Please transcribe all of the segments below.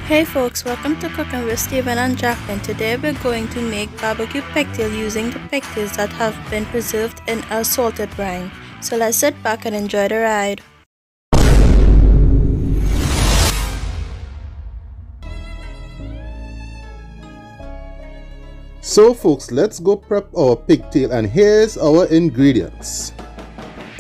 Hey folks, welcome to Cooking with Stephen and Jacqueline. Today we're going to make barbecue pigtail using the pigtails that have been preserved in a salted brine. So let's sit back and enjoy the ride. So folks, let's go prep our pigtail, and here's our ingredients.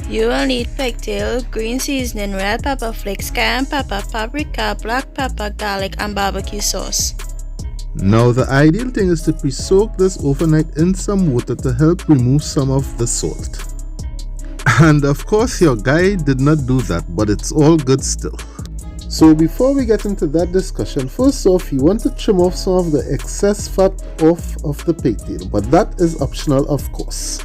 You will need pigtail, green seasoning, red pepper flakes, cayenne pepper, paprika, black pepper, garlic, and barbecue sauce. Now the ideal thing is to pre-soak this overnight in some water to help remove some of the salt. And of course your guy did not do that, but it's all good still. So before we get into that discussion, first off you want to trim off some of the excess fat off of the pigtail, but that is optional of course.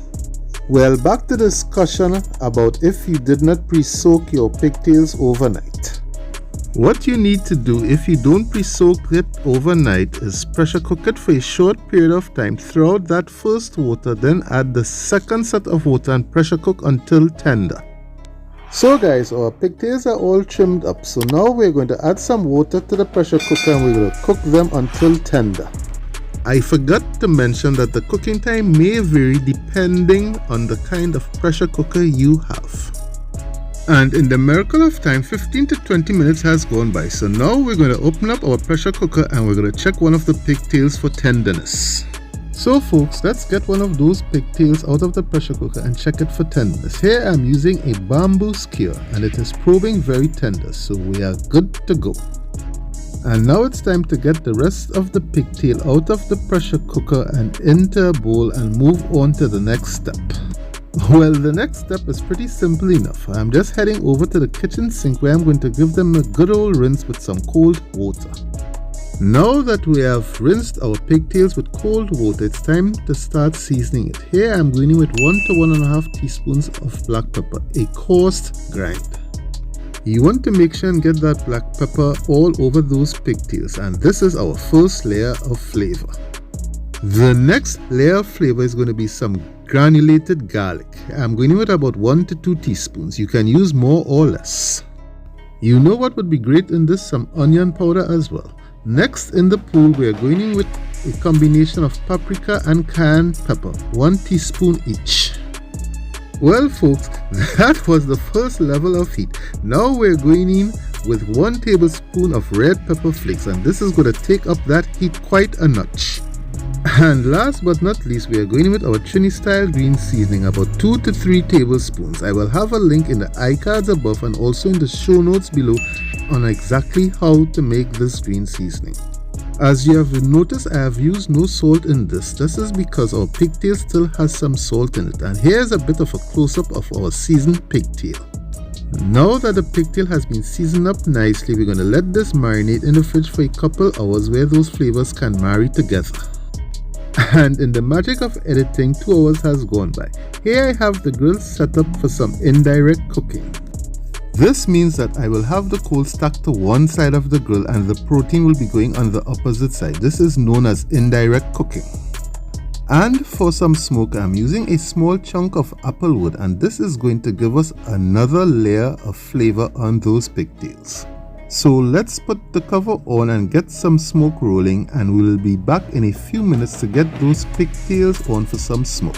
Well, back to the discussion about if you did not pre-soak your pigtails overnight. What you need to do if you don't pre-soak it overnight is pressure cook it for a short period of time. Throw out that first water, then add the second set of water and pressure cook until tender. So guys, our pigtails are all trimmed up. So now we're going to add some water to the pressure cooker and we're going to cook them until tender. I forgot to mention that the cooking time may vary depending on the kind of pressure cooker you have. And in the miracle of time, 15 to 20 minutes has gone by. So now we're going to open up our pressure cooker and we're going to check one of the pigtails for tenderness. So folks, let's get one of those pigtails out of the pressure cooker and check it for tenderness. Here I'm using a bamboo skewer and it is probing very tender, so we are good to go. And now it's time to get the rest of the pigtail out of the pressure cooker and into a bowl and move on to the next step. Well, the next step is pretty simple enough. I'm just heading over to the kitchen sink where I'm going to give them a good old rinse with some cold water. Now that we have rinsed our pigtails with cold water, it's time to start seasoning it. Here I'm going in with 1 to 1.5 teaspoons of black pepper, a coarse grind. You want to make sure and get that black pepper all over those pigtails, and this is our first layer of flavor. The next layer of flavor is going to be some granulated garlic. I'm going in with about 1 to 2 teaspoons. You can use more or less. You know what would be great in this? Some onion powder as well. Next in the pool we are going in with a combination of paprika and cayenne pepper, 1 teaspoon each. Well folks, that was the first level of heat. Now we're going in with 1 tablespoon of red pepper flakes, and this is going to take up that heat quite a notch. And last but not least, we are going in with our Trini style green seasoning, about 2 to 3 tablespoons. I will have a link in the iCards above and also in the show notes below on exactly how to make this green seasoning. As you have noticed, I have used no salt in this. This is because our pigtail still has some salt in it. And here's a bit of a close-up of our seasoned pigtail. Now that the pigtail has been seasoned up nicely, we're going to let this marinate in the fridge for a couple hours where those flavors can marry together. And in the magic of editing, 2 hours has gone by. Here I have the grill set up for some indirect cooking. This means that I will have the coal stacked to one side of the grill and the protein will be going on the opposite side. This is known as indirect cooking. And for some smoke, I'm using a small chunk of apple wood, and this is going to give us another layer of flavor on those pigtails. So let's put the cover on and get some smoke rolling, and we'll be back in a few minutes to get those pigtails on for some smoke.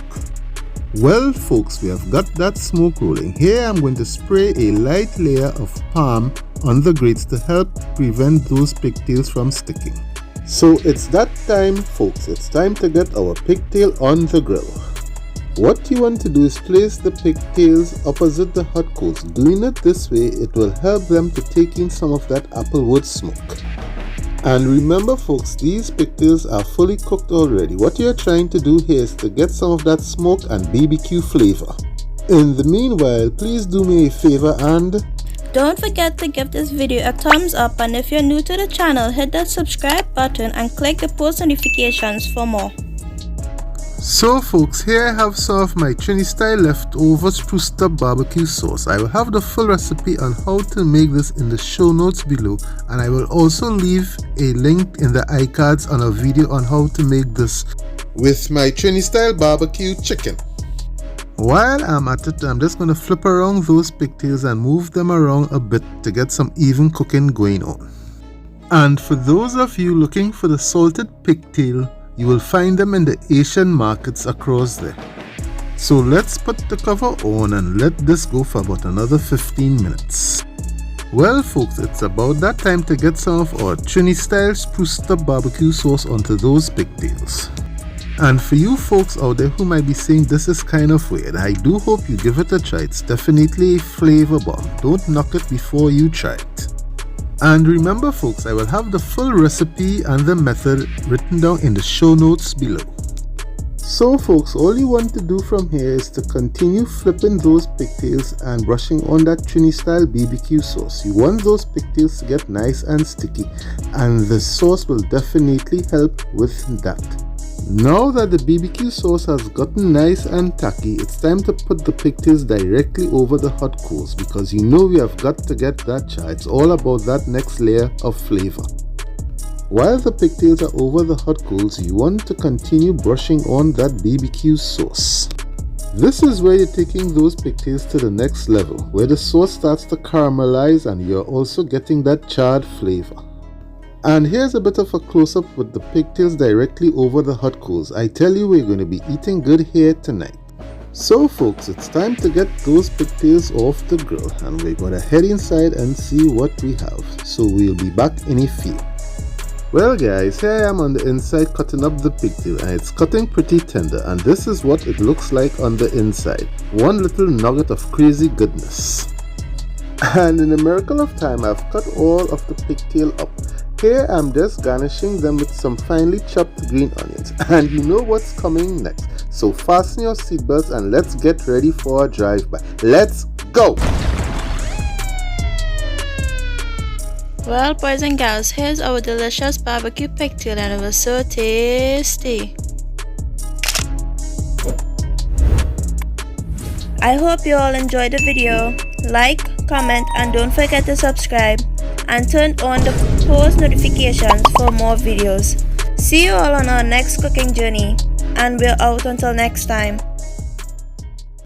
Well folks, we have got that smoke rolling. Here I'm going to spray a light layer of palm on the grates to help prevent those pigtails from sticking. So it's that time folks, it's time to get our pigtail on the grill. What you want to do is place the pigtails opposite the hot coals. Doing it this way, it will help them to take in some of that applewood smoke. And remember folks, these pigtails are fully cooked already. What you're trying to do here is to get some of that smoke and BBQ flavor. In the meanwhile, please do me a favor and don't forget to give this video a thumbs up, and if you're new to the channel, hit that subscribe button and click the post notifications for more. So folks, here I have some of my Trini style leftover spruced up barbecue sauce. I will have the full recipe on how to make this in the show notes below, and I will also leave a link in the iCards on a video on how to make this with my Trini style barbecue chicken. While I'm at it, I'm just going to flip around those pigtails and move them around a bit to get some even cooking going on. And for those of you looking for the salted pigtail, you will find them in the Asian markets across there. So let's put the cover on and let this go for about another 15 minutes. Well folks, it's about that time to get some of our Trini style spruced up barbecue sauce onto those pigtails. And for you folks out there who might be saying this is kind of weird, I do hope you give it a try. It's definitely a flavor bomb. Don't knock it before you try it. And remember folks, I will have the full recipe and the method written down in the show notes below. So folks, all you want to do from here is to continue flipping those pigtails and brushing on that Trini style BBQ sauce. You want those pigtails to get nice and sticky, and the sauce will definitely help with that. Now that the BBQ sauce has gotten nice and tacky, it's time to put the pigtails directly over the hot coals, because you know we have got to get that char. It's all about that next layer of flavor. While the pigtails are over the hot coals, you want to continue brushing on that BBQ sauce. This is where you're taking those pigtails to the next level, where the sauce starts to caramelize and you're also getting that charred flavor. And here's a bit of a close-up with the pigtails directly over the hot coals. I tell you, we're going to be eating good here tonight. So folks, it's time to get those pigtails off the grill, and we're going to head inside and see what we have. So we'll be back in a few. Well guys, here I am on the inside cutting up the pigtail, and it's cutting pretty tender, and this is what it looks like on the inside. One little nugget of crazy goodness. And in a miracle of time, I've cut all of the pigtail up. Here I'm just garnishing them with some finely chopped green onions, and you know what's coming next. So fasten your seatbelts and let's get ready for a drive-by. Let's go! Well boys and girls, here's our delicious barbecue pigtail, and it was so tasty. I hope you all enjoyed the video. Like, comment, and don't forget to subscribe and turn on the post notifications for more videos. See you all on our next cooking journey, and we're out until next time.